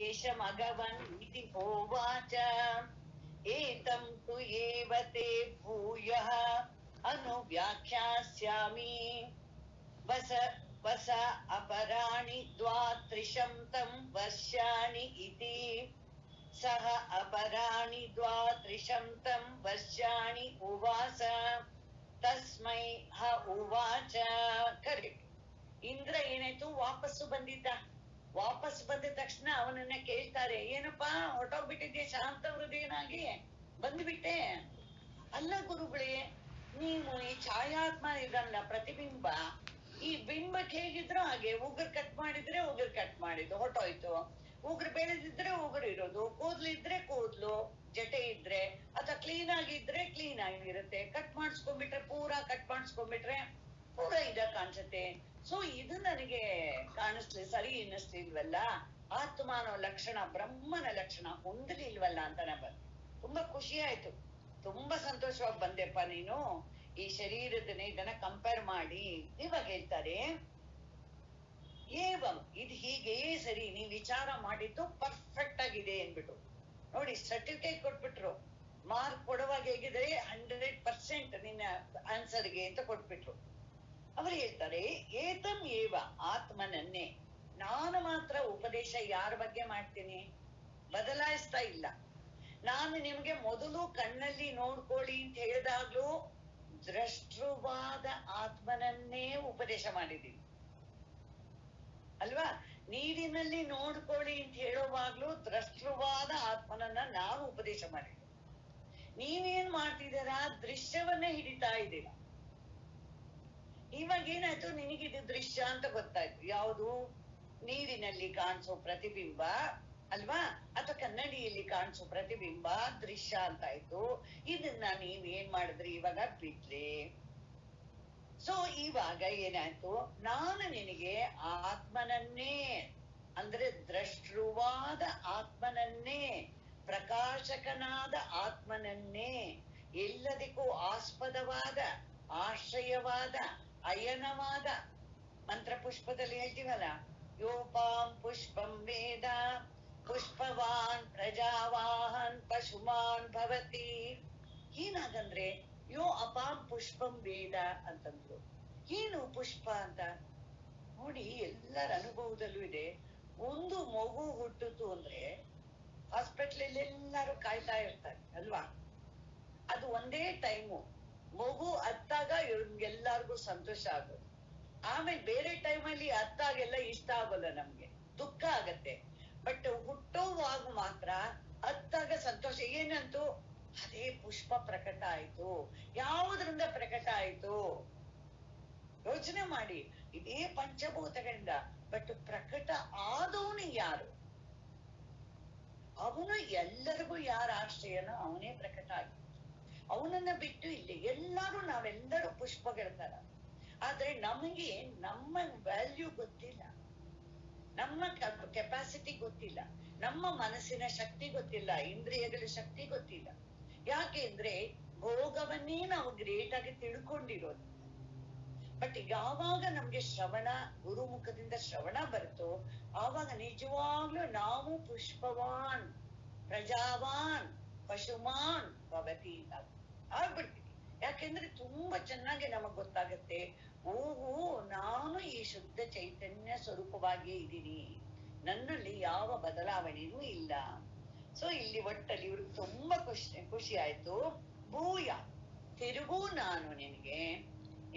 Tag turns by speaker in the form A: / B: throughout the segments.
A: मघवन् इति होवाच एतं तु एव ते भूयः अनुव्याख्यास्यामि वस वस अपराणि द्वात्रिशं तं वर्षाणि इति सः अपराणि द्वात्रिशं तं वर्षाणि उवास तस्मै ಹ ಉವಾಚ. ಕರೆಕ್ಟ್. ಇಂದ್ರ ಏನಾಯ್ತು, ವಾಪಸ್ಸು ಬಂದಿದ್ದ. ವಾಪಸ್ ಬಂದ ತಕ್ಷಣ ಅವನನ್ನ ಕೇಳ್ತಾರೆ, ಏನಪ್ಪಾ ಹೊರಟೋಗ್ಬಿಟ್ಟಿದ್ದೆ ಶಾಂತ ಹೃದಯನಾಗಿ ಬಂದ್ಬಿಟ್ಟೆ. ಅಲ್ಲ ಗುರುಗಳೇ, ನೀವು ಈ ಛಾಯಾತ್ಮ ಇದಲ್ಲ ಪ್ರತಿಬಿಂಬ, ಈ ಬಿಂಬಕ್ಕೆ ಹೇಗಿದ್ರು ಹಾಗೆ ಉಗುರು ಕಟ್ ಮಾಡಿದ್ರೆ ಉಗುರು ಕಟ್ ಮಾಡಿದ್ದು ಹೊರಟೋಯ್ತು, ಉಗುರು ಬೆಳೆದಿದ್ರೆ ಉಗುರು ಇರೋದು, ಕೂದ್ಲು ಇದ್ರೆ ಕೂದ್ಲು, ಜಟೆ ಇದ್ರೆ ಅಥವಾ ಕ್ಲೀನ್ ಆಗಿದ್ರೆ ಕ್ಲೀನ್ ಆಗಿರುತ್ತೆ, ಕಟ್ ಮಾಡಿಸ್ಕೊಂಡ್ಬಿಟ್ರೆ ಪೂರಾ ಕಟ್ ಮಾಡಿಸ್ಕೊಂಡ್ಬಿಟ್ರೆ ಪೂರಾ ಇದ ಕಾಣಿಸುತ್ತೆ. ಸೊ ಇದು ನನಗೆ ಸರಿ ಅನ್ನಿಸ್ಲಿಲ್ವಲ್ಲ, ಆತ್ಮನ ಲಕ್ಷಣ ಬ್ರಹ್ಮನ ಲಕ್ಷಣ ಹೊಂದಲಿಲ್ವಲ್ಲ ಅಂತ ತುಂಬಾ ಖುಷಿ ಆಯ್ತು. ತುಂಬಾ ಸಂತೋಷವಾಗಿ ಬಂದೆಪ್ಪ ನೀನು ಈ ಶರೀರದನ್ನ ಇದನ್ನ ಕಂಪೇರ್ ಮಾಡಿ. ಇವಾಗ ಹೇಳ್ತಾರೆ ಏವಂ, ಇದು ಹೀಗೆಯೇ ಸರಿ, ನೀ ವಿಚಾರ ಮಾಡಿದ್ದು ಪರ್ಫೆಕ್ಟ್ ಆಗಿದೆ ಅನ್ಬಿಟ್ಟು ನೋಡಿ ಸರ್ಟಿಫಿಕೇಟ್ ಕೊಟ್ಬಿಟ್ರು. ಮಾರ್ಕ್ ಕೊಡುವಾಗ ಹೇಗಿದ್ರೆ 100% ನಿನ್ನ ಆನ್ಸರ್ಗೆ ಅಂತ ಕೊಟ್ಬಿಟ್ರು. ಅವರು ಹೇಳ್ತಾರೆ ಏತಂ ಏವ, ಆತ್ಮನನ್ನೇ ನಾನು ಮಾತ್ರ ಉಪದೇಶ ಯಾರ ಬಗ್ಗೆ ಮಾಡ್ತೀನಿ, ಬದಲಾಯಿಸ್ತಾ ಇಲ್ಲ. ನಾನು ನಿಮ್ಗೆ ಮೊದಲು ಕಣ್ಣಲ್ಲಿ ನೋಡ್ಕೊಳ್ಳಿ ಅಂತ ಹೇಳಿದಾಗ್ಲೂ ದೃಷ್ಟೃವಾದ ಆತ್ಮನನ್ನೇ ಉಪದೇಶ ಮಾಡಿದ್ದೀನಿ ಅಲ್ವಾ. ನೀರಿನಲ್ಲಿ ನೋಡ್ಕೊಳ್ಳಿ ಅಂತ ಹೇಳುವಾಗ್ಲೂ ದೃಷ್ಟೃವಾದ ಆತ್ಮನನ್ನ ನಾನು ಉಪದೇಶ ಮಾಡಿದ್ದೀನಿ. ನೀವೇನ್ ಮಾಡ್ತಿದ್ದೀರಾ, ದೃಶ್ಯವನ್ನ ಹಿಡಿತಾ ಇದ್ದೀರಾ. ಇವಾಗ ಏನಾಯ್ತು, ನಿನಗಿದು ದೃಶ್ಯ ಅಂತ ಗೊತ್ತಾಯ್ತು. ಯಾವುದು, ನೀರಿನಲ್ಲಿ ಕಾಣಿಸೋ ಪ್ರತಿಬಿಂಬ ಅಲ್ವಾ, ಅಥವಾ ಕನ್ನಡಿಯಲ್ಲಿ ಕಾಣಿಸೋ ಪ್ರತಿಬಿಂಬ ದೃಶ್ಯ ಅಂತಾಯ್ತು. ಇದನ್ನ ನೀವೇನ್ ಮಾಡಿದ್ರಿ, ಇವಾಗ ಬಿಟ್ರಿ. ಸೊ ಇವಾಗ ಏನಾಯ್ತು, ನಾನು ನಿನಗೆ ಆತ್ಮನನ್ನೇ ಅಂದ್ರೆ ದೃಷ್ಟೃವಾದ ಆತ್ಮನನ್ನೇ, ಪ್ರಕಾಶಕನಾದ ಆತ್ಮನನ್ನೇ, ಎಲ್ಲದಕ್ಕೂ ಆಸ್ಪದವಾದ ಆಶ್ರಯವಾದ ಅಯನವಾದ, ಮಂತ್ರ ಪುಷ್ಪದಲ್ಲಿ ಹೇಳ್ತೀವಲ್ಲ, ಯೋಪಾಂ ಪುಷ್ಪಂ ವೇದ ಪುಷ್ಪವಾನ್ ಪ್ರಜಾವಾಹನ್ ಪಶುಮಾನ್ ಭವತಿ. ಏನಾಗಂದ್ರೆ ಯೋ ಅಪಾಂ ಪುಷ್ಪಂ ವೇದ ಅಂತಂದ್ರು. ಏನು ಪುಷ್ಪ ಅಂತ ನೋಡಿ, ಎಲ್ಲರ ಅನುಭವದಲ್ಲೂ ಇದೆ. ಒಂದು ಮಗು ಹುಟ್ಟಿತು ಅಂದ್ರೆ ಹಾಸ್ಪಿಟ್ಲಲ್ಲಿ ಎಲ್ಲರೂ ಕಾಯ್ತಾ ಇರ್ತಾರೆ ಅಲ್ವಾ. ಅದು ಒಂದೇ ಟೈಮು, ಮಗು ಅತ್ತಾಗ ಎಲ್ಲಾರ್ಗು ಸಂತೋಷ ಆಗೋದು. ಆಮೇಲೆ ಬೇರೆ ಟೈಮಲ್ಲಿ ಅತ್ತಾಗೆಲ್ಲ ಇಷ್ಟ ಆಗೋಲ್ಲ, ನಮ್ಗೆ ದುಃಖ ಆಗತ್ತೆ. ಬಟ್ ಹುಟ್ಟೋವಾಗ ಮಾತ್ರ ಅತ್ತಾಗ ಸಂತೋಷ. ಏನಂತೂ ಅದೇ ಪುಷ್ಪ ಪ್ರಕಟ ಆಯ್ತು. ಯಾವುದರಿಂದ ಪ್ರಕಟ ಆಯ್ತು ಯೋಚನೆ ಮಾಡಿ, ಇದೇ ಪಂಚಭೂತಗಳಿಂದ. ಬಟ್ ಪ್ರಕಟ ಆದವನು ಯಾರು, ಅವನು ಎಲ್ಲರಿಗೂ ಯಾರ ಆಶ್ರಯನೋ ಅವನೇ ಪ್ರಕಟ ಆಗಿ, ಅವನನ್ನ ಬಿಟ್ಟು ಇಲ್ಲಿ ಎಲ್ಲರೂ ನಾವೆಲ್ಲರೂ ಪುಷ್ಪಗಳ ತರ. ಆದ್ರೆ ನಮಗೆ ನಮ್ಮ ವ್ಯಾಲ್ಯೂ ಗೊತ್ತಿಲ್ಲ, ನಮ್ಮ ಕೆಪಾಸಿಟಿ ಗೊತ್ತಿಲ್ಲ, ನಮ್ಮ ಮನಸ್ಸಿನ ಶಕ್ತಿ ಗೊತ್ತಿಲ್ಲ, ಇಂದ್ರಿಯಗಳ ಶಕ್ತಿ ಗೊತ್ತಿಲ್ಲ. ಯಾಕೆ ಅಂದ್ರೆ ಭೋಗವನ್ನೇ ನಾವು ಗ್ರೇಟ್ ಆಗಿ ತಿಳ್ಕೊಂಡಿರೋದು. ಬಟ್ ಯಾವಾಗ ನಮ್ಗೆ ಶ್ರವಣ, ಗುರುಮುಖದಿಂದ ಶ್ರವಣ ಬರುತ್ತೋ ಆವಾಗ ನಿಜವಾಗ್ಲೂ ನಾವು ಪುಷ್ಪವಾನ್ ಪ್ರಜಾವಾನ್ ಪಶುಮಾನ್ ಭವತಿ ಆಗ್ಬಿಡ್ತೀವಿ. ಯಾಕೆಂದ್ರೆ ತುಂಬಾ ಚೆನ್ನಾಗಿ ನಮಗ್ ಗೊತ್ತಾಗತ್ತೆ, ಓಹೋ ನಾನು ಈ ಶುದ್ಧ ಚೈತನ್ಯ ಸ್ವರೂಪವಾಗಿ ಇದ್ದೀನಿ, ನನ್ನಲ್ಲಿ ಯಾವ ಬದಲಾವಣೆನೂ ಇಲ್ಲ. ಸೊ ಇಲ್ಲಿ ಒಟ್ಟಲ್ಲಿ ಇವ್ರಿಗೆ ತುಂಬಾ ಖುಷಿ ಆಯ್ತು. ಭೂಯ, ತಿರುಗೂ ನಾನು ನಿನಗೆ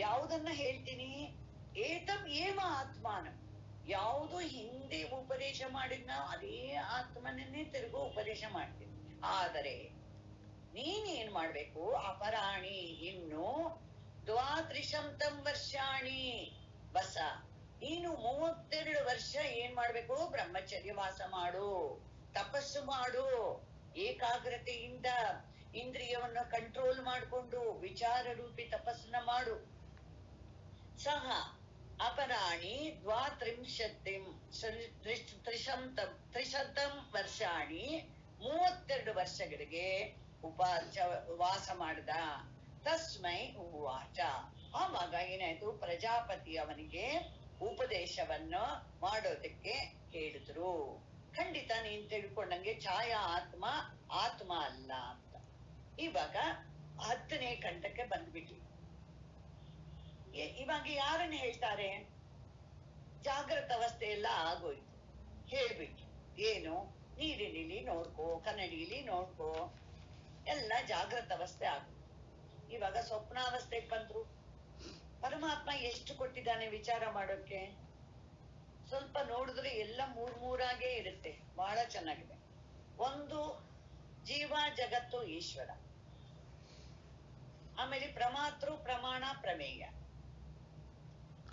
A: ಯಾವುದನ್ನ ಹೇಳ್ತೀನಿ, ಏತಂ ಏವ ಆತ್ಮಾನ, ಯಾವುದು ಹಿಂದೆ ಉಪದೇಶ ಮಾಡಿದ್ನ ಅದೇ ಆತ್ಮನನ್ನೇ ತಿರುಗು ಉಪದೇಶ ಮಾಡ್ತೀನಿ. ಆದರೆ ನೀನ್ ಏನ್ ಮಾಡ್ಬೇಕು, ಅಪರಾಣಿ ಇನ್ನು ದ್ವಾತ್ರಿಶಂತಂ ವರ್ಷಾಣಿ ಬಸ, ನೀನು 32 ವರ್ಷ ಏನ್ ಮಾಡ್ಬೇಕು, ಬ್ರಹ್ಮಚರ್ಯ ವಾಸ ಮಾಡು, ತಪಸ್ಸು ಮಾಡು, ಏಕಾಗ್ರತೆಯಿಂದ ಇಂದ್ರಿಯವನ್ನ ಕಂಟ್ರೋಲ್ ಮಾಡಿಕೊಂಡು ವಿಚಾರ ರೂಪಿ ತಪಸ್ಸನ್ನ ಮಾಡು. ಸಹ ಅಪರಾಣಿ ತ್ರಿಶತಂ ವರ್ಷಾಣಿ, 32 ವರ್ಷಗಳಿಗೆ ವಾಸ ಮಾಡ್ದ. ತಸ್ಮೈ ಉವಾಚ, ಆವಾಗ ಏನಾಯ್ತು, ಪ್ರಜಾಪತಿ ಅವನಿಗೆ ಉಪದೇಶವನ್ನು ಮಾಡೋದಕ್ಕೆ ಹೇಳಿದ್ರು. ಖಂಡಿತ ನೀನ್ ತಿಳ್ಕೊಂಡಂಗೆ ಛಾಯಾ ಆತ್ಮ ಆತ್ಮ ಅಲ್ಲ ಅಂತ. ಇವಾಗ 10ನೇ ಕಂಠಕ್ಕೆ ಬಂದ್ಬಿಟ್ವಿ. ಇವಾಗ ಯಾರನ್ನ ಹೇಳ್ತಾರೆ? ಜಾಗೃತ ಅವಸ್ಥೆ ಎಲ್ಲ ಆಗೋಯ್ತು, ಹೇಳ್ಬಿಟ್ರು. ಏನು? ನೀರಿನಲ್ಲಿ ನೋಡ್ಕೋ, ಕನ್ನಡಿಲಿ ನೋಡ್ಕೋ, ಎಲ್ಲ ಜಾಗೃತ ಅವಸ್ಥೆ ಆಗೋಯ್ತು. ಇವಾಗ ಸ್ವಪ್ನಾವಸ್ಥೆಗೆ ಬಂದ್ರು. ಪರಮಾತ್ಮ ಎಷ್ಟು ಕೊಟ್ಟಿದ್ದಾನೆ ವಿಚಾರ ಮಾಡೋಕೆ? ಸ್ವಲ್ಪ ನೋಡಿದ್ರೆ ಎಲ್ಲ ಮೂರಾಗೇ ಇರುತ್ತೆ. ಬಹಳ ಚೆನ್ನಾಗಿದೆ. ಒಂದು ಜೀವ, ಜಗತ್ತು, ಈಶ್ವರ. ಆಮೇಲೆ ಪ್ರಮಾತೃ, ಪ್ರಮಾಣ, ಪ್ರಮೇಯ,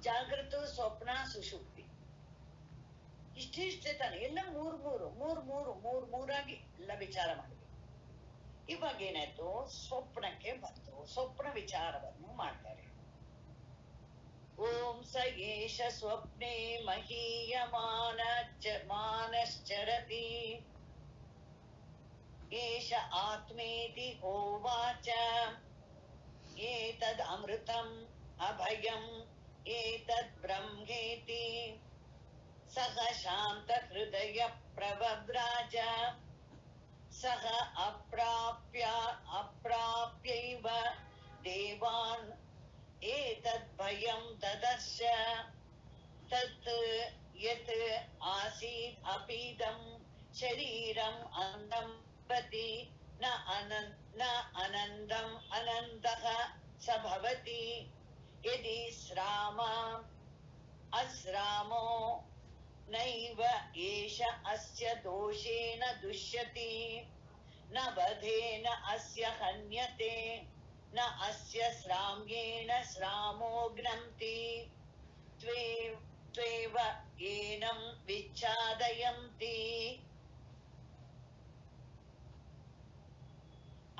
A: ಜಾಗೃತ, ಸ್ವಪ್ನ, ಸುಷುಪ್ತಿ. ಇಷ್ಟಿಷ್ಟೇ ತಾನೆ. ಎಲ್ಲ ಮೂರಾಗಿ ಎಲ್ಲ ವಿಚಾರ ಮಾಡಿದ್ವಿ. ಇವಾಗ ಏನಾಯ್ತು? ಸ್ವಪ್ನಕ್ಕೆ ಬಂತು. ಸ್ವಪ್ನ ವಿಚಾರವನ್ನು ಮಾಡ್ತಾರೆ. ಓಂ ಸ ಏಷ ಸ್ವಪ್ನೆ ಮಹೀಯಮಾನಶ್ಚರತಿ ಏಷ ಆತ್ಮೇತಿ ಹೋವಾಚ ಏತದ್ ಅಮೃತಂ ಅಭಯಂ ಏತದ್ ಬ್ರಹ್ಮೇತಿ ಸಹ ಶಾಂತ ಹೃದಯ ಪ್ರವವ್ರಾಜ ಸಹ ಅಪ್ರಾಪ್ಯೈವ ದೇವಾನ್ ಏತದ್ ಭಯಂ ದದರ್ಶ ತತ್ ಯತ್ ಆಸೀತ್ ಅಪೀದಂ ಶರೀರಂ ಅಂದಂ ಪ್ರತಿ ನ ಅನಂದಂ ಅನಂತಃ ಸ ಭವತಿ ಯದಿ ಅಸ್ರಾಮೋ ನೈವ ಏಷ ಅಸ್ಯ ದೋಷೇನ ದುಷ್ಯತಿ ನ ವಧೇನ ಅಸ್ಯ ಹನ್ಯತೆ ನ ಅಸ್ಯ ಸ್ರಾಮ್ಯೇಣ ಸ್ರಾಮೋ ಘ್ನಂತಿ ತ್ವೇವ ಏನಂ ವಿಚ್ಛಾದಯಂತಿ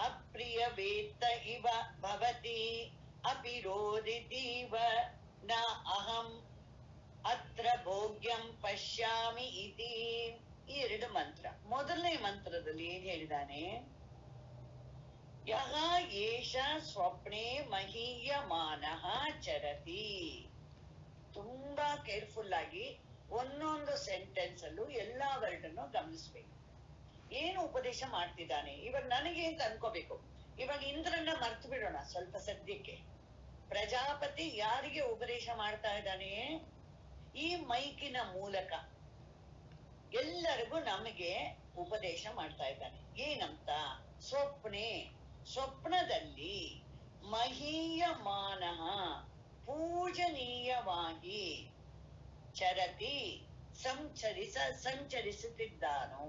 A: ಅಪ್ರಿಯವೇತ್ತ ಇವ ಭವತಿ ಅಪಿರೋದಿತೀವ ನ ಅಹಂ ಅತ್ರ ಭೋಗ್ಯಂ ಪಶ್ಯಾಮಿ ಇತಿ. ಈ 2 ಮಂತ್ರ. ಮೊದಲನೇ ಮಂತ್ರದಲ್ಲಿ ಏನ್ ಹೇಳಿದಾನೆ? ಯಹ ಏಷ ಸ್ವಪ್ನೆ ಮಹೀಯಮಾನಃ ಚರತಿ. ತುಂಬಾ ಕೇರ್ಫುಲ್ ಆಗಿ ಒಂದೊಂದು ಸೆಂಟೆನ್ಸ್ ಅಲ್ಲೂ ಎಲ್ಲಾ ವರ್ಡ್ ಅನ್ನು ಗಮನಿಸ್ಬೇಕು. ಏನು ಉಪದೇಶ ಮಾಡ್ತಿದ್ದಾನೆ ಇವಾಗ ನನಗೆ ಅಂತ ಅನ್ಕೋಬೇಕು. ಇವಾಗ ಇಂದ್ರನ್ನ ಮರ್ತು ಬಿಡೋಣ ಸ್ವಲ್ಪ ಸದ್ಯಕ್ಕೆ. ಪ್ರಜಾಪತಿ ಯಾರಿಗೆ ಉಪದೇಶ ಮಾಡ್ತಾ ಇದ್ದಾನೆ? ಈ ಮೈಕಿನ ಮೂಲಕ ಎಲ್ಲರಿಗೂ ನಮಗೆ ಉಪದೇಶ ಮಾಡ್ತಾ ಇದ್ದಾನೆ. ಏನಂತ? ಸ್ವಪ್ನದಲ್ಲಿ ಮಹೀಯಮಾನಃ ಪೂಜನೀಯವಾಗಿ ಚರತಿ ಸಂಚರಿಸುತ್ತಿದ್ದಾನೋ.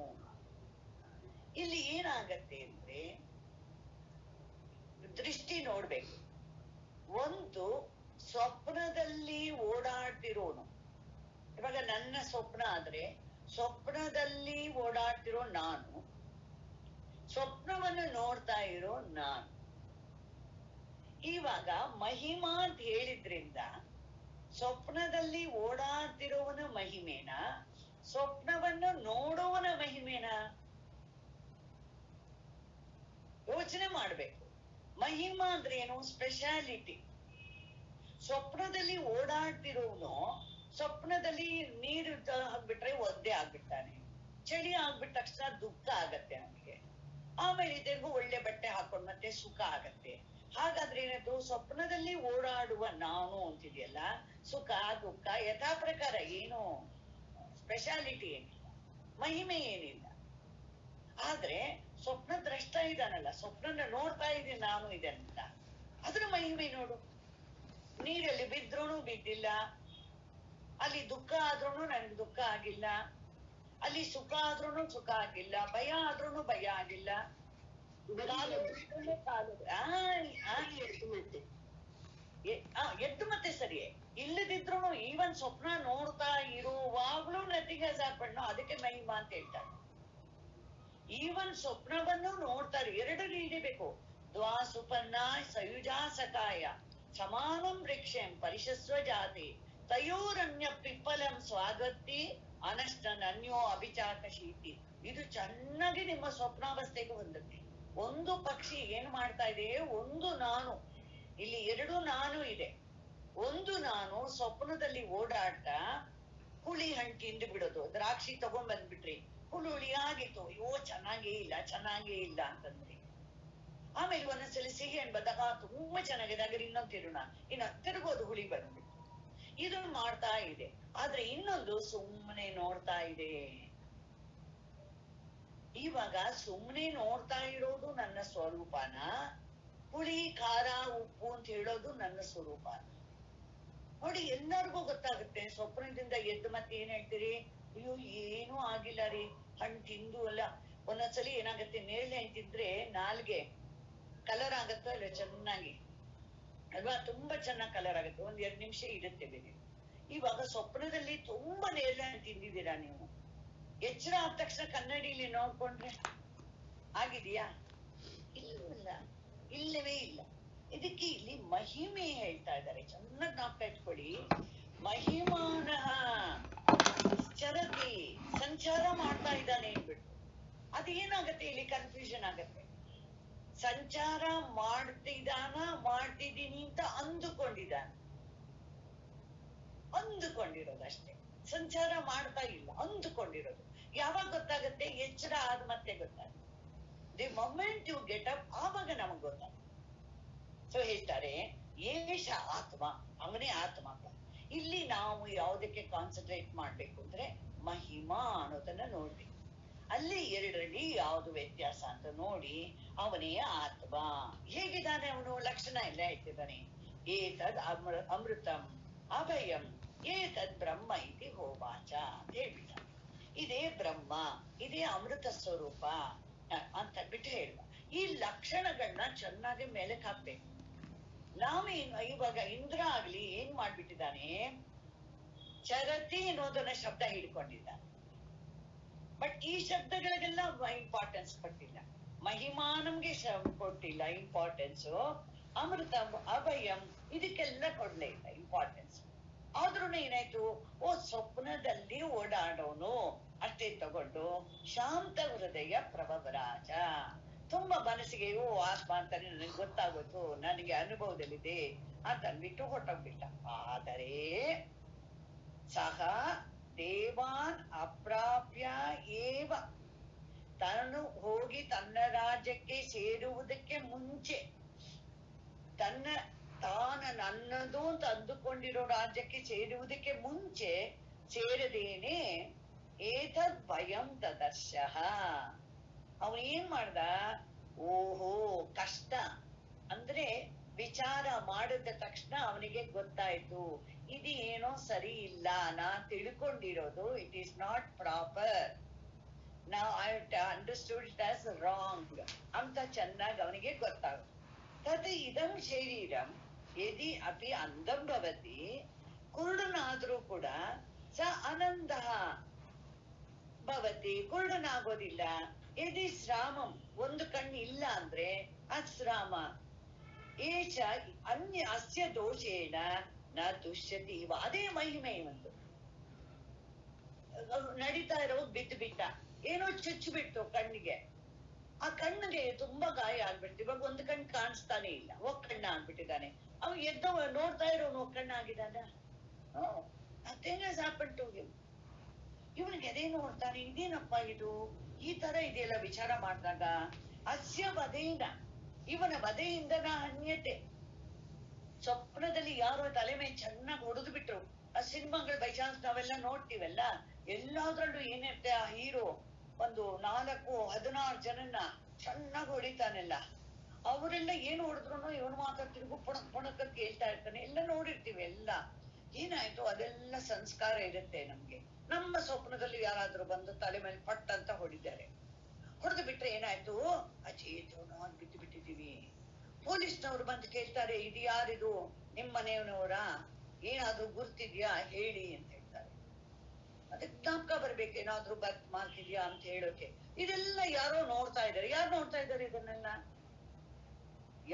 A: ಇಲ್ಲಿ ಏನಾಗತ್ತೆ ಅಂದ್ರೆ ದೃಷ್ಟಿ ನೋಡ್ಬೇಕು. ಒಂದು ಸ್ವಪ್ನದಲ್ಲಿ ಓಡಾಡ್ತಿರೋನು. ಇವಾಗ ನನ್ನ ಸ್ವಪ್ನ ಆದ್ರೆ ಸ್ವಪ್ನದಲ್ಲಿ ಓಡಾಡ್ತಿರೋ ನಾನು, ಸ್ವಪ್ನವನ್ನು ನೋಡ್ತಾ ಇರೋ ನಾನು. ಇವಾಗ ಮಹಿಮಾ ಅಂತ ಹೇಳಿದ್ರಿಂದ ಸ್ವಪ್ನದಲ್ಲಿ ಓಡಾಡ್ತಿರೋವನ ಮಹಿಮೇನ, ಸ್ವಪ್ನವನ್ನು ನೋಡುವನ ಮಹಿಮೇನ? ಯೋಚನೆ ಮಾಡ್ಬೇಕು. ಮಹಿಮಾ ಅಂದ್ರೆ ಏನು? ಸ್ಪೆಷಾಲಿಟಿ. ಸ್ವಪ್ನದಲ್ಲಿ ಓಡಾಡ್ತಿರೋನು ಸ್ವಪ್ನದಲ್ಲಿ ನೀರು ಹಾಕ್ಬಿಟ್ರೆ ಒದ್ದೆ ಆಗ್ಬಿಡ್ತಾನೆ. ಚಳಿ ಆಗ್ಬಿಟ್ಟ ತಕ್ಷಣ ದುಃಖ ಆಗತ್ತೆ ಅವನಿಗೆ. ಆಮೇಲೆ ಇದರಿಗೂ ಒಳ್ಳೆ ಬಟ್ಟೆ ಹಾಕೊಂಡ್ ಮತ್ತೆ ಸುಖ ಆಗತ್ತೆ. ಹಾಗಾದ್ರೆ ಏನಾಯ್ತು? ಸ್ವಪ್ನದಲ್ಲಿ ಓಡಾಡುವ ನಾನು ಅಂತಿದೆಯಲ್ಲ, ಸುಖ ದುಃಖ ಯಥಾ ಪ್ರಕಾರ, ಏನು ಸ್ಪೆಷಾಲಿಟಿ ಏನಿಲ್ಲ, ಮಹಿಮೆ ಏನಿಲ್ಲ. ಆದ್ರೆ ಸ್ವಪ್ನ ದ್ರಷ್ಟ ಇದ್ದಾನಲ್ಲ, ಸ್ವಪ್ನ ನೋಡ್ತಾ ಇದ್ದೀನಿ ನಾನು ಇದೆ ಅಂತ, ಅದ್ರ ಮಹಿಮೆ ನೋಡು. ನೀರಲ್ಲಿ ಬಿದ್ರೂ ಬಿದ್ದಿಲ್ಲ, ಅಲ್ಲಿ ದುಃಖ ಆದ್ರೂ ನನ್ಗೆ ದುಃಖ ಆಗಿಲ್ಲ, ಅಲ್ಲಿ ಸುಖ ಆದ್ರೂ ಸುಖ ಆಗಿಲ್ಲ, ಭಯ ಆದ್ರೂ ಭಯ ಆಗಿಲ್ಲ. ಎದ್ದು ಮತ್ತೆ ಸರಿ ಇಲ್ಲದಿದ್ರು ಈವನ್ ಸ್ವಪ್ನ ನೋಡ್ತಾ ಇರುವಾಗ್ಲೂ ನಥಿಂಗ್ ಹ್ಯಾಸ್ ಹ್ಯಾಪನ್ಡ್. ಅದಕ್ಕೆ ಮಹಿಮಾ ಅಂತ ಹೇಳ್ತಾರೆ. ಈವನ್ ಸ್ವಪ್ನವನ್ನು ನೋಡ್ತಾರೆ. 2 ಹಿಡಿಬೇಕು. ದ್ವಾ ಸುಪರ್ಣ ಸಯುಜಾ ಸಕಾಯ ಸಮಾನಂ ವೃಕ್ಷಂ ಪರಿಶಸ್ವ ಜಾತಿ ತಯೋರನ್ಯ ಪಿಪ್ಪಲಂ ಸ್ವಾಗತ್ತಿ ಅನಷ್ಟನನ್ಯೋ ಅಭಿಚಾಕ ಶೀತಿ. ಇದು ಚೆನ್ನಾಗಿ ನಿಮ್ಮ ಸ್ವಪ್ನಾವಸ್ಥೆಗೆ ಹೊಂದುತ್ತೆ. ಒಂದು ಪಕ್ಷಿ ಏನ್ ಮಾಡ್ತಾ ಇದೆ? ಒಂದು ನಾನು, ಇಲ್ಲಿ 2 ನಾನು ಇದೆ. ಒಂದು ನಾನು ಸ್ವಪ್ನದಲ್ಲಿ ಓಡಾಡ್ತಾ ಹುಳಿ ಹಣ್ಣು ತಿಂದು ಬಿಡೋದು, ದ್ರಾಕ್ಷಿ ತಗೊಂಡ್ ಬಂದ್ಬಿಟ್ರಿ, ಹುಳಿ ಆಗಿತ್ತು, ಅಯ್ಯೋ ಚೆನ್ನಾಗೇ ಇಲ್ಲ ಅಂತಂದ್ರಿ. ಆಮೇಲೆ ಒಂದೊಂದ್ಸಲಿ ಸಿಹಿ ಹಣ್ಣು ಬಂದಾಗ ತುಂಬಾ ಚೆನ್ನಾಗಿದೆ, ಹಾಗಾದ್ರೆ ಇನ್ನೊಂದು ತಿರುಣ, ತಿರುಗೋದು ಹುಳಿ ಬಂದ್ಬಿಟ್ಟು. ಇದನ್ನ ಮಾಡ್ತಾ ಇದೆ. ಆದ್ರೆ ಇನ್ನೊಂದು ಸುಮ್ಮನೆ ನೋಡ್ತಾ ಇದೆ. ಇವಾಗ ಸುಮ್ಮನೆ ನೋಡ್ತಾ ಇರೋದು ನನ್ನ ಸ್ವರೂಪನ, ಹುಳಿ ಖಾರ ಉಪ್ಪು ಅಂತ ಹೇಳೋದು ನನ್ನ ಸ್ವರೂಪ. ನೋಡಿ, ಎಲ್ಲರಿಗೂ ಗೊತ್ತಾಗುತ್ತೆ. ಸ್ವಪ್ನದಿಂದ ಎದ್ದು ಮತ್ತೆ ಏನ್ ಹೇಳ್ತೀರಿ, ಅಯ್ಯೋ ಏನೂ ಆಗಿಲ್ಲ ರೀ, ಹಣ್ಣು ತಿಂದು ಅಲ್ಲ. ಒಂದೊಂದ್ಸಲಿ ಏನಾಗುತ್ತೆ, ನೇರಳೆ ಹಣ್ಣು ತಿಂದ್ರೆ ನಾಲ್ಗೆ ಕಲರ್ ಆಗತ್ತೋ ಇಲ್ಲ ಚೆನ್ನಾಗಿ ಅಲ್ವಾ, ತುಂಬಾ ಚೆನ್ನಾಗಿ ಕಲರ್ ಆಗುತ್ತೆ, 1-2 ನಿಮಿಷ ಇಡುತ್ತೆ ಬೇರೆ. ಇವಾಗ ಸ್ವಪ್ನದಲ್ಲಿ ತುಂಬಾ ನೇರಳೆ ಹಣ್ಣು ತಿಂದಿದ್ದೀರಾ ನೀವು, ಎಚ್ಚರ ಆದ ತಕ್ಷಣ ಕನ್ನಡಿಲಿ ನೋಡ್ಕೊಂಡ್ರೆ ಆಗಿದೆಯಾ? ಇಲ್ಲವೇ ಇಲ್ಲ. ಇದಕ್ಕೆ ಇಲ್ಲಿ ಮಹಿಮೆ ಹೇಳ್ತಾ ಇದ್ದಾರೆ, ಚೆನ್ನಾಗಿ ಜ್ಞಾಪಕ ಇಟ್ಕೊಳ್ಳಿ. ಮಹಿಮಾನ ಚರತಿ, ಸಂಚಾರ ಮಾಡ್ತಾ ಇದ್ದಾನೆ ಅಂದ್ಬಿಟ್ಟು. ಅದೇನಾಗತ್ತೆ, ಇಲ್ಲಿ ಕನ್ಫ್ಯೂಷನ್ ಆಗತ್ತೆ. ಸಂಚಾರ ಮಾಡ್ತಿದ್ದೀನಿ ಅಂತ ಅಂದುಕೊಂಡಿರೋದಷ್ಟೇ, ಸಂಚಾರ ಮಾಡ್ತಾ ಇಲ್ಲ, ಅಂದುಕೊಂಡಿರೋದು. ಯಾವಾಗ ಗೊತ್ತಾಗತ್ತೆ? ಎಚ್ಚರ ಆದ ಮತ್ತೆ ಗೊತ್ತಾಗುತ್ತೆ. The moment you get up, ಆವಾಗ ನಮಗ್ ಗೊತ್ತಾಗುತ್ತೆ. ಸೊ ಹೇಳ್ತಾರೆ, ಏಷ ಆತ್ಮ, ಅವನೇ ಆತ್ಮ. ಇಲ್ಲಿ ನಾವು ಯಾವುದಕ್ಕೆ ಕಾನ್ಸಂಟ್ರೇಟ್ ಮಾಡ್ಬೇಕು ಅಂದ್ರೆ ಮಹಿಮಾ ಅನ್ನೋದನ್ನ ನೋಡ್ಬೇಕು. ಅಲ್ಲಿ 2ರಲ್ಲಿ ಯಾವುದು ವ್ಯತ್ಯಾಸ ಅಂತ ನೋಡಿ, ಅವನೇ ಆತ್ಮ. ಹೇಗಿದ್ದಾನೆ ಅವನು? ಲಕ್ಷಣ ಎಲ್ಲ ಹೇಳ್ತಿದ್ದಾನೆ. ಏತದ್ ಅಮೃತಂ ಅಭಯಂ ಏತದ್ ಬ್ರಹ್ಮ ಇತಿ ಹೋವಾಚ ಅಂತ ಹೇಳ್ಬಿಟ್ಟ. ಇದೇ ಬ್ರಹ್ಮ, ಇದೇ ಅಮೃತ ಸ್ವರೂಪ ಅಂತ ಬಿಟ್ಟು ಹೇಳುವ. ಈ ಲಕ್ಷಣಗಳನ್ನ ಚೆನ್ನಾಗಿ ಮೇಲಕ್ಕೆ ಹಾಕ್ಬೇಕು. ನಾವೇನು ಇವಾಗ ಇಂದ್ರ ಆಗ್ಲಿ ಏನ್ ಮಾಡ್ಬಿಟ್ಟಿದ್ದಾನೆ, ಚರತಿ ಅನ್ನೋದನ್ನ ಶಬ್ದ ಹಿಡ್ಕೊಂಡಿದ್ದಾನೆ. ಬಟ್ ಈ ಶಬ್ದಗಳಿಗೆಲ್ಲ ಇಂಪಾರ್ಟೆನ್ಸ್ ಕೊಟ್ಟಿಲ್ಲ. ಮಹಿಮಾನಂಗೆ ಕೊಟ್ಟಿಲ್ಲ ಇಂಪಾರ್ಟೆನ್ಸ್. ಅಮೃತ ಅಭಯಂ ಇದಕ್ಕೆಲ್ಲ ಕೊಡ್ಲೇ ಇಲ್ಲ ಇಂಪಾರ್ಟೆನ್ಸ್. ಆದ್ರೂ ಏನಾಯ್ತು, ಸ್ವಪ್ನದಲ್ಲಿ ಓಡಾಡೋನು ಅಷ್ಟೇ ತಗೊಂಡು ಶಾಂತ ಹೃದಯ ಪ್ರಭವರಾಜ, ತುಂಬಾ ಮನಸ್ಸಿಗೆ ಆತ್ಮ ಅಂತ ನನಗೆ ಗೊತ್ತಾಗೋದು, ನನಗೆ ಅನುಭವದಲ್ಲಿದೆ ಅಂತ ಅಂದ್ಬಿಟ್ಟು ಹೊಟ್ಟೋಗ್ಬಿಟ್ಟ. ಆದರೆ ಸಹ ದೇವಾನ್ ಅಪ್ರಾಪ್ಯ ಏವ, ತಾನು ಹೋಗಿ ತನ್ನ ರಾಜ್ಯಕ್ಕೆ ಸೇರುವುದಕ್ಕೆ ಮುಂಚೆ, ನನ್ನದು ಅಂತ ಅಂದುಕೊಂಡಿರೋ ರಾಜ್ಯಕ್ಕೆ ಸೇರುವುದಕ್ಕೆ ಮುಂಚೆ ಸೇರದೇನೆ ಏತದ್ ಭಯಂ ತದರ್ಶಃ, ಅವನು ಏನ್ ಮಾಡ್ದ, ಓಹೋ ಕಷ್ಟ ಅಂದ್ರೆ ವಿಚಾರ ಮಾಡಿದ ತಕ್ಷಣ ಅವನಿಗೆ ಗೊತ್ತಾಯ್ತು, ಇದು ಏನೋ ಸರಿ ಇಲ್ಲ, ನಾನ್ ತಿಳ್ಕೊಂಡಿರೋದು it is not proper, now I understood it as wrong ಅಂತ ಚೆನ್ನಾಗಿ ಅವನಿಗೆ ಗೊತ್ತಾಗುತ್ತೆ. ತದ್ ಇದಂ ಶರೀರಂ ಯದಿ ಅಪಿ ಅಂಧಂ ಭವತಿ, ಕುರುಡನಾದ್ರೂ ಕೂಡ ಸ ಆನಂದ ಭವತಿ, ಕುರುಡನಾಗೋದಿಲ್ಲ. ಯದಿ ಶ್ರಾಮಂ, ಒಂದು ಕಣ್ಣು ಇಲ್ಲ ಅಂದ್ರೆ ಅಶ್ರಾಮ, ಏಷ ಅಸ್ಯ ದೋಷೇಣ ನ ದುಷ್ಯತಿ. ಅದೇ ಮಹಿಮೆ. ಒಂದು ನಡೀತಾ ಇರೋ ಬಿದ್ದು ಬಿಟ್ಟ, ಏನೋ ಚುಚ್ಚಿಬಿಟ್ಟು ಕಣ್ಣಿಗೆ, ಆ ಕಣ್ಣಿಗೆ ತುಂಬಾ ಗಾಯ ಆಗ್ಬಿಡ್ತು. ಇವಾಗ ಒಂದು ಕಣ್ಣು ಕಾಣಿಸ್ತಾನೆ ಇಲ್ಲ, ಒಕ್ಕಣ್ಣ ಆಗ್ಬಿಟ್ಟಿದ್ದಾನೆ. ಅವ್ ಎದ್ದವ ನೋಡ್ತಾ ಇರೋನು ಒಕ್ಕಣ್ಣ ಆಗಿದ್ದಾನ? ಇವನಿಗೆ ಅದೇ ನೋಡ್ತಾನೆ, ಇದೇನಪ್ಪ ಇದು, ಈ ತರ ಇದೆಯಲ್ಲ ವಿಚಾರ ಮಾಡಿದಾಗ. ಅಸ್ಯ ವಧೇನ, ಇವನ ವಧೆಯಿಂದ ಹನ್ಯತೆ. ಸ್ವಪ್ನದಲ್ಲಿ ಯಾರೋ ತಲೆ ಮೇಲೆ ಚೆನ್ನಾಗಿ ಹೊಡೆದು ಬಿಟ್ರು. ಆ ಸಿನಿಮಾಗಳು ಬೈ ಚಾನ್ಸ್ ನಾವೆಲ್ಲ ನೋಡ್ತೀವಲ್ಲ, ಎಲ್ಲಾದ್ರಲ್ಲೂ ಏನಿರುತ್ತೆ, ಆ ಹೀರೋ ಒಂದು 4-16 ಜನನ್ನ ಚೆನ್ನಾಗಿ ಹೊಡಿತಾನೆಲ್ಲ. ಅವರೆಲ್ಲ ಏನು ಹೊಡೆದ್ರು ಇವನು ಮಾತ್ರ ತಿರುಗು ಪುಣಕ್ ಅಂತ ಹೇಳ್ತಾ ಇರ್ತಾನೆ. ಎಲ್ಲ ನೋಡಿರ್ತೀವಿ. ಎಲ್ಲ ಏನಾಯ್ತು, ಅದೆಲ್ಲ ಸಂಸ್ಕಾರ ಇರುತ್ತೆ ನಮ್ಗೆ. ನಮ್ಮ ಸ್ವಪ್ನದಲ್ಲಿ ಯಾರಾದ್ರೂ ಬಂದು ತಲೆ ಮೇಲೆ ಪಟ್ ಅಂತ ಹೊಡಿದ್ದಾರೆ, ಹೊಡೆದು ಬಿಟ್ರೆ ಏನಾಯ್ತು, ಅಚೇತನ ಬಿದ್ದು ಬಿಟ್ಟಿದೀವಿ. ಪೊಲೀಸ್ನವ್ರು ಬಂದು ಕೇಳ್ತಾರೆ, ಇದು ಯಾರಿದು, ನಿಮ್ ಮನೆಯವನವರ, ಏನಾದ್ರೂ ಗುರ್ತಿದ್ಯಾ ಹೇಳಿ ಅಂತ ಹೇಳ್ತಾರೆ. ಅದಕ್ಕೆ ಜ್ಞಾಪಕ ಬರ್ಬೇಕು, ಏನಾದ್ರೂ ಬರ್ತ್ ಮಾರ್ಕ್ ಇದೆಯಾ ಅಂತ ಹೇಳೋಕೆ. ಇದೆಲ್ಲ ಯಾರೋ ನೋಡ್ತಾ ಇದ್ದಾರೆ. ಯಾರು ನೋಡ್ತಾ ಇದ್ದಾರೆ ಇದನ್ನೆಲ್ಲ?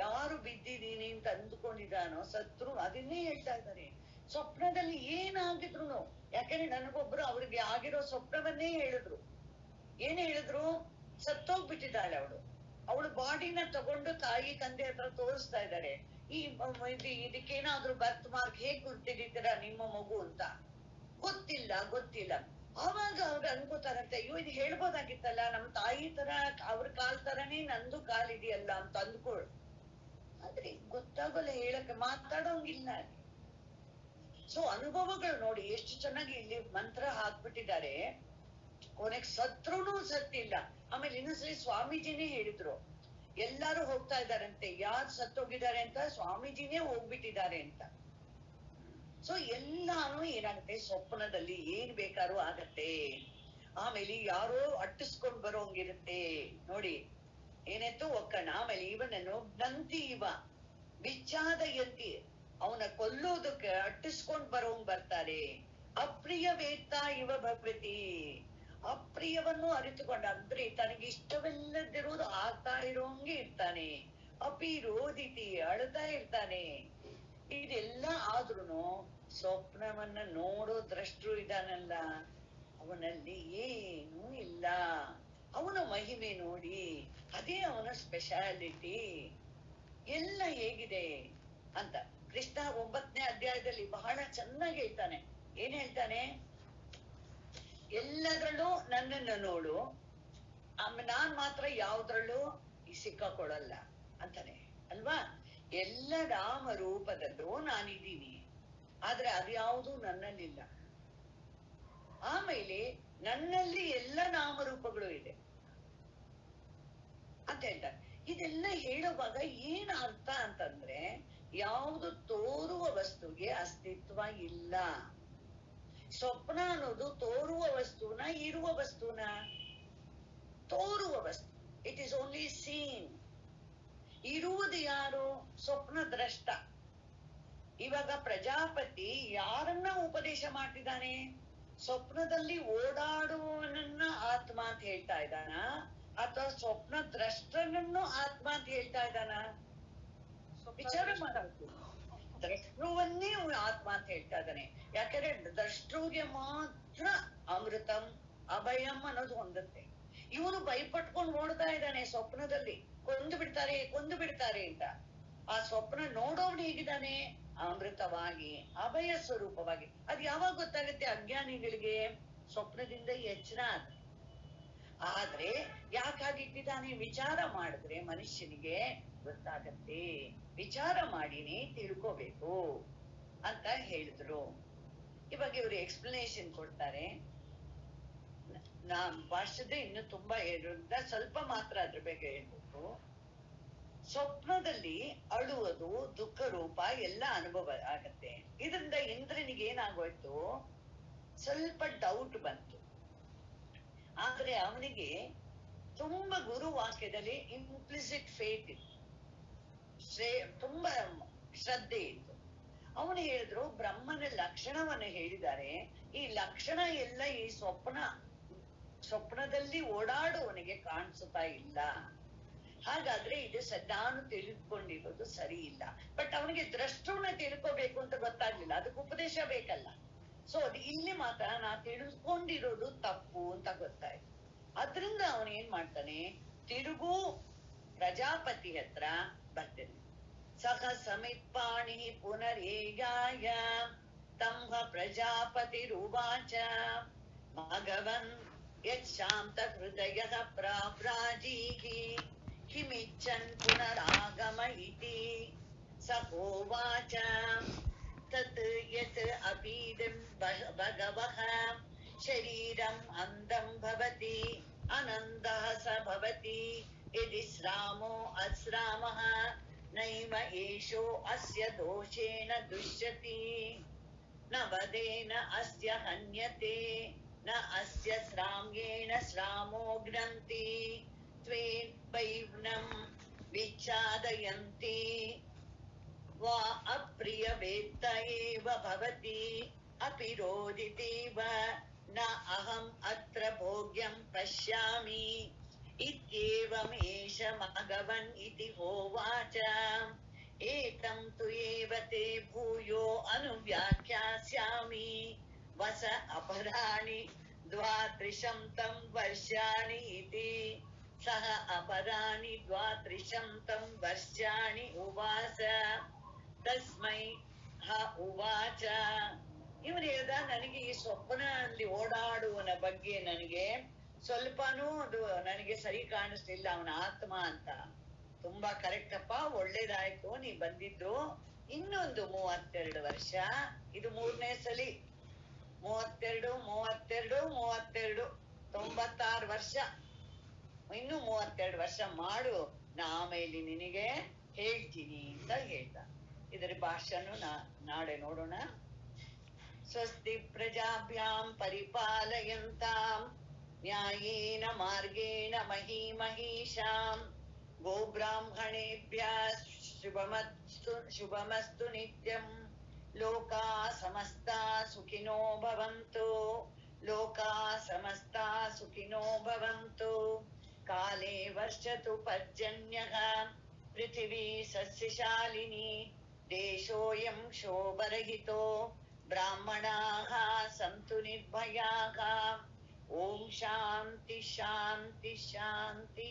A: ಯಾರು ಬಿದ್ದಿದ್ದೀನಿ ಅಂತ ಅಂದುಕೊಂಡಿದ್ದಾನೋ ಸತ್ರು ಅದನ್ನೇ ಹೇಳ್ತಾ ಇದ್ದಾರೆ. ಸ್ವಪ್ನದಲ್ಲಿ ಏನಾಗಿದ್ರು, ಯಾಕಂದ್ರೆ ನನಗೊಬ್ರು ಅವ್ರಿಗೆ ಆಗಿರೋ ಸ್ವಪ್ನವನ್ನೇ ಹೇಳಿದ್ರು. ಏನ್ ಹೇಳಿದ್ರು, ಸತ್ತೋಗ್ಬಿಟ್ಟಿದ್ದಾಳೆ ಅವಳು. ಅವಳು ಬಾಡಿನ ತಗೊಂಡು ತಾಯಿ ತಂದೆ ಹತ್ರ ತೋರಿಸ್ತಾ ಇದ್ದಾರೆ. ಇದಕ್ಕೇನಾದ್ರೂ ಬರ್ತ್ ಮಾರ್ಕ್ ಹೇಗ್ ಗುರ್ತಿಡಿತೀರಾ ನಿಮ್ಮ ಮಗು ಅಂತ? ಗೊತ್ತಿಲ್ಲ. ಆವಾಗ ಅವ್ರು ಅನ್ಕೋತಾರಂತೆ, ಅಯ್ಯೋ ಇದು ಹೇಳ್ಬೋದಾಗಿತ್ತಲ್ಲ, ನಮ್ ತಾಯಿ ತರ ಅವ್ರ ಕಾಲ್ ತರನೇ ನಂದು ಕಾಲಿದೆಯಲ್ಲ ಅಂತ ಅಂದ್ಕೊಳ್. ಆದ್ರೆ ಗೊತ್ತಾಗಲ್ಲ, ಹೇಳಕ್ಕೆ ಮಾತಾಡೋಂಗಿಲ್ಲ. ಸೊ ಅನುಭವಗಳು ನೋಡಿ ಎಷ್ಟು ಚೆನ್ನಾಗಿ ಇಲ್ಲಿ ಮಂತ್ರ ಹಾಕ್ಬಿಟ್ಟಿದ್ದಾರೆ. ಕೊನೆಗ್ ಸತ್ರುನು ಸತ್ತಿಲ್ಲ. ಆಮೇಲೆ ಇನ್ನೊಂದ್ಸರಿ ಸ್ವಾಮೀಜಿನೇ ಹೇಳಿದ್ರು, ಎಲ್ಲಾರು ಹೋಗ್ತಾ ಇದಾರಂತೆ, ಯಾರು ಸತ್ತೋಗಿದ್ದಾರೆ ಅಂತ ಸ್ವಾಮೀಜಿನೇ ಹೋಗ್ಬಿಟ್ಟಿದ್ದಾರೆ ಅಂತ. ಸೊ ಎಲ್ಲಾನು ಏನಾಗುತ್ತೆ, ಸ್ವಪ್ನದಲ್ಲಿ ಏನ್ ಬೇಕಾದ್ರೂ ಆಗತ್ತೆ. ಆಮೇಲೆ ಯಾರೋ ಅಟ್ಟಿಸ್ಕೊಂಡ್ ಬರೋಂಗಿರುತ್ತೆ ನೋಡಿ, ಏನಾಯ್ತು ಒಕ್ಕಣ್ಣ. ಆಮೇಲೆ ಇವನನ್ನು ನಂತಿ ಬಿಚ್ಚಾದ ಎತ್ತಿ ಅವನ ಕೊಲ್ಲೋದಕ್ಕೆ ಅಟ್ಟಿಸ್ಕೊಂಡ್ ಬರೋಂಗ್ ಬರ್ತಾರೆ. ಅಪ್ರಿಯ ವೇತ್ತ ಇವ ಭಗವತಿ, ಅಪ್ರಿಯವನ್ನು ಅರಿತುಕೊಂಡ ಅಂದ್ರೆ ತನಗೆ ಇಷ್ಟವಿಲ್ಲದಿರುವುದು ಆಗ್ತಾ ಇರೋಂಗೆ ಇರ್ತಾನೆ. ಅಪಿ ರೋದಿತಿ, ಅಳ್ತಾ ಇರ್ತಾನೆ. ಇದೆಲ್ಲ ಆದ್ರೂನು ಸ್ವಪ್ನವನ್ನ ನೋಡೋ ದ್ರಷ್ಟರು ಇದಾನಲ್ಲ, ಅವನಲ್ಲಿ ಏನೂ ಇಲ್ಲ. ಅವನ ಮಹಿಮೆ ನೋಡಿ, ಅದೇ ಅವನ ಸ್ಪೆಷಾಲಿಟಿ. ಎಲ್ಲ ಹೇಗಿದೆ ಅಂತ ಕೃಷ್ಣ 9ನೇ ಅಧ್ಯಾಯದಲ್ಲಿ ಬಹಳ ಚೆನ್ನಾಗಿ ಹೇಳ್ತಾನೆ. ಏನ್ ಹೇಳ್ತಾನೆ? ಎಲ್ಲದರಲ್ಲೂ ನನ್ನನ್ನು ನೋಡು, ನಾನ್ ಮಾತ್ರ ಯಾವ್ದ್ರಲ್ಲೂ ಸಿಕ್ಕಾಕೊಳಲ್ಲ ಅಂತಾನೆ ಅಲ್ವಾ. ಎಲ್ಲ ರಾಮ ರೂಪದಲ್ಲೂ ನಾನಿದ್ದೀನಿ, ಆದ್ರೆ ಅದ್ಯಾವುದು ನನ್ನಲ್ಲಿಲ್ಲ. ಆಮೇಲೆ ನನ್ನಲ್ಲಿ ಎಲ್ಲ ನಾಮರೂಪಗಳು ಇದೆ ಅಂತ ಹೇಳ್ತಾರೆ. ಇದೆಲ್ಲ ಹೇಳುವಾಗ ಏನ್ ಅರ್ಥ ಅಂತಂದ್ರೆ, ಯಾವುದು ತೋರುವ ವಸ್ತುಗೆ ಅಸ್ತಿತ್ವ ಇಲ್ಲ. ಸ್ವಪ್ನ ಅನ್ನೋದು ತೋರುವ ವಸ್ತುನ, ಇರುವ ವಸ್ತುನ? ತೋರುವ ವಸ್ತು. It is only seen. ಇರುವುದು ಯಾರು? ಸ್ವಪ್ನ ದ್ರಷ್ಟ. ಇವಾಗ ಪ್ರಜಾಪತಿ ಯಾರನ್ನ ಉಪದೇಶ ಮಾಡ್ತಿದ್ದಾನೆ? ಸ್ವಪ್ನದಲ್ಲಿ ಓಡಾಡುವವನನ್ನ ಆತ್ಮ ಅಂತ ಹೇಳ್ತಾ ಇದ್ದಾನ, ಅಥವಾ ಸ್ವಪ್ನ ದ್ರಷ್ಟನನ್ನು ಆತ್ಮ ಅಂತ ಹೇಳ್ತಾ ಇದ್ದಾನ? ವಿಚಾರ ಮಾಡಬೇಕು. ದ್ರಷ್ಟೃವನ್ನೇ ಆತ್ಮ ಅಂತ ಹೇಳ್ತಾ ಇದ್ದಾನೆ. ಯಾಕಂದ್ರೆ ದ್ರಷ್ಟೃಗೆ ಮಾತ್ರ ಅಮೃತಂ ಅಭಯಂ ಅನ್ನೋದು ಹೊಂದುತ್ತೆ. ಇವನು ಭಯಪಟ್ಕೊಂಡು ನೋಡ್ತಾ ಇದ್ದಾನೆ ಸ್ವಪ್ನದಲ್ಲಿ, ಕೊಂದು ಬಿಡ್ತಾರೆ ಅಂತ. ಆ ಸ್ವಪ್ನ ನೋಡೋನು ಹೇಗಿದ್ದಾನೆ? ಅಮೃತವಾಗಿ, ಅಭಯ ಸ್ವರೂಪವಾಗಿ. ಅದ್ ಯಾವಾಗ ಗೊತ್ತಾಗುತ್ತೆ ಅಜ್ಞಾನಿಗಳಿಗೆ? ಸ್ವಪ್ನದಿಂದ ಎಚ್ಚರ ಆದ್ರೆ ಯಾಕಾಗಿಟ್ಟಿದ್ದಾನೆ ವಿಚಾರ ಮಾಡಿದ್ರೆ ಮನುಷ್ಯನಿಗೆ ಗೊತ್ತಾಗತ್ತೆ. ವಿಚಾರ ಮಾಡಿನೇ ತಿಳ್ಕೋಬೇಕು ಅಂತ ಹೇಳಿದ್ರು. ಇವಾಗ ಇವರು ಎಕ್ಸ್ಪ್ಲನೇಷನ್ ಕೊಡ್ತಾರೆ. ಭಾಷದ ಇನ್ನು ತುಂಬಾ ಇರೋದ್ರಿಂದ ಸ್ವಲ್ಪ ಮಾತ್ರ ಅದ್ರ ಬಗ್ಗೆ ಹೇಳ್ಬೇಕು. ಸ್ವಪ್ನದಲ್ಲಿ ಅಳುವುದು, ದುಃಖ ರೂಪ ಎಲ್ಲ ಅನುಭವ ಆಗತ್ತೆ. ಇದರಿಂದ ಇಂದ್ರನಿಗೆ ಏನಾಗೋಯ್ತು, ಸ್ವಲ್ಪ ಡೌಟ್ ಬಂತು. ಆದ್ರೆ ಅವನಿಗೆ ತುಂಬಾ ಗುರು ವಾಕ್ಯದಲ್ಲಿ ಇಂಪ್ಲಿಸಿಟ್ ಫೇತ್ ಇತ್ತು, ತುಂಬಾ ಶ್ರದ್ಧೆ ಇತ್ತು. ಅವನು ಹೇಳಿದ್ರು, ಬ್ರಹ್ಮನ ಲಕ್ಷಣವನ್ನ ಹೇಳಿದ್ದಾರೆ, ಈ ಲಕ್ಷಣ ಎಲ್ಲ ಈ ಸ್ವಪ್ನದಲ್ಲಿ ಓಡಾಡುವವನಿಗೆ ಕಾಣಿಸುತ್ತಾ ಇಲ್ಲ. ಹಾಗಾದ್ರೆ ಇದು ನಾನು ತಿಳಿದುಕೊಂಡಿರೋದು ಸರಿ ಇಲ್ಲ. ಬಟ್ ಅವನಿಗೆ ದ್ರಷ್ಟುನ ತಿಳ್ಕೋಬೇಕು ಅಂತ ಗೊತ್ತಾಗ್ಲಿಲ್ಲ, ಅದಕ್ಕೆ ಉಪದೇಶ ಬೇಕಲ್ಲ. ಸೊ ಅದು ಇಲ್ಲಿ ಮಾತ್ರ ನಾ ತಿಳಿದುಕೊಂಡಿರೋದು ತಪ್ಪು ಅಂತ ಗೊತ್ತಾಯ್ತು. ಅದ್ರಿಂದ ಅವನ್ ಏನ್ ಮಾಡ್ತಾನೆ, ತಿರುಗು ಪ್ರಜಾಪತಿ ಹತ್ರ ಬರ್ತೇನೆ. ಸಹ ಸಮಿತ್ಪಾಣಿ ಪುನರೇಗಾಯ ತಂಹ ಪ್ರಜಾಪತಿ ರೂವಾಚ ಮಗವನ್ ಯಚ್ಚಾಂತ ಹೃದಯ ಪ್ರಾಪ್ರಾಜೀಹಿ ಕಿಮಿಚ್ಚನ್ ಪುನರಾಗಮ ಇತಿ ಸ ಹೋವಾಚ ತತ್ ಯತ್ ಅಪೀದಂ ಭಗವಃ ಶರೀರಂ ಅಂದಂ ಭವತಿ ಅನಂದಃ ಸ ಭವತಿ ಯದಿ ಶ್ರಾಮೋ ಅಶ್ರಾಮಃ ನೈವ ಏಷೋ ಅಸ್ಯ ದೋಷೇಣ ದುಷ್ಯತಿ ನ ವದೇನ ಅಸ್ಯ ಹನ್ಯತೆ ನ ಅಸ್ಯ ಶ್ರಾಮ್ಯೇಣ ಶ್ರಾಮೋ ಗ್ರಂಥಿ ತ್ವೇ ವೈವ್ನಂ ವಿಚ್ಛಾದಯಂತಿ ವಾ ಅಪ್ರಿಯ ವೇತ್ತ ಏವ ಭವತಿ ಅಪಿ ರೋದಿತೀವ ನ ಅಹಂ ಅತ್ರ ಭೋಗ್ಯಂ ಪಶ್ಯಾಮಿ ಇತ್ಯೇವಮೇಷ ಮಘವನ್ ಇತಿ ಹೋವಾಚ ಏತಂ ತು ಏವ ತೇ ಭೂಯೋ ಅನುವ್ಯಾಖ್ಯಾಸ್ಯಾಮಿ ವಸ ಅಪರಾಣಿ ದ್ವಾತ್ರಿಶಂ ತಂ ವರ್ಷಾಣಿ ಇತಿ ಸಹ ಅಪರಾಣಿ ದ್ವಾತ್ರಿಶಂ ತಂ ವರ್ಷಾಣಿ ಉವಾಸ ತಸ್ಮೈ ಹ ಉವಾಚ ಇವ್ರು ಹೇಳ್ದ ನನಗೆ ಈ ಸ್ವಪ್ನ ಅಲ್ಲಿ ಓಡಾಡುವನ ಬಗ್ಗೆ ನನಗೆ ಸ್ವಲ್ಪನೂ ಅದು ನನಗೆ ಸರಿ ಕಾಣಿಸ್ಲಿಲ್ಲ, ಅವನ ಆತ್ಮ ಅಂತ. ತುಂಬಾ ಕರೆಕ್ಟ್ ಅಪ್ಪ, ಒಳ್ಳೇದಾಯ್ತು ನೀ ಬಂದಿದ್ದು. ಇನ್ನೊಂದು 32 ವರ್ಷ, ಇದು 3ನೇ ಸಲಿ. 32 32 32 96 ವರ್ಷ. ಇನ್ನು 32 ವರ್ಷ ಮಾಡು, ನಾ ಆಮೇಲೆ ನಿನಗೆ ಹೇಳ್ತೀನಿ ಅಂತ ಹೇಳ್ದ. ಇದರ ಭಾಷೆಯನ್ನು ನಾಳೆ ನೋಡೋಣ. ಸ್ವಸ್ತಿ ಪ್ರಜಾಭ್ಯಾಂ ಪರಿಪಾಲಯಂತಾಂ ನ್ಯಾಯೇನ ಮಾರ್ಗೇಣ ಮಹೀಮಹೀಷಾಂ ಗೋಬ್ರಾಹ್ಮಣೇಭ್ಯಃ ಶುಭಮಸ್ತು ನಿತ್ಯಂ. ಲೋಕಾ ಸಮಸ್ತಾ ಸುಖಿನೋ ಭವಂತು. ಲೋಕಾ ಸಮಸ್ತಾ ಸುಖಿನೋ ಭವಂತು. ಕಾಲೇ ವರ್ಷತು ಪರ್ಜನ್ಯಃ ಪೃಥಿವೀ ಸಸ್ಯಶಾಲಿನಿ. ದೇಶೋಯಂ ಶೋಭರಹಿತೋ ಬ್ರಾಹ್ಮಣಾಃ ಸಂತು ನಿರ್ಭಯಾಃ. ಓಂ ಶಾಂತಿ ಶಾಂತಿ ಶಾಂತಿ.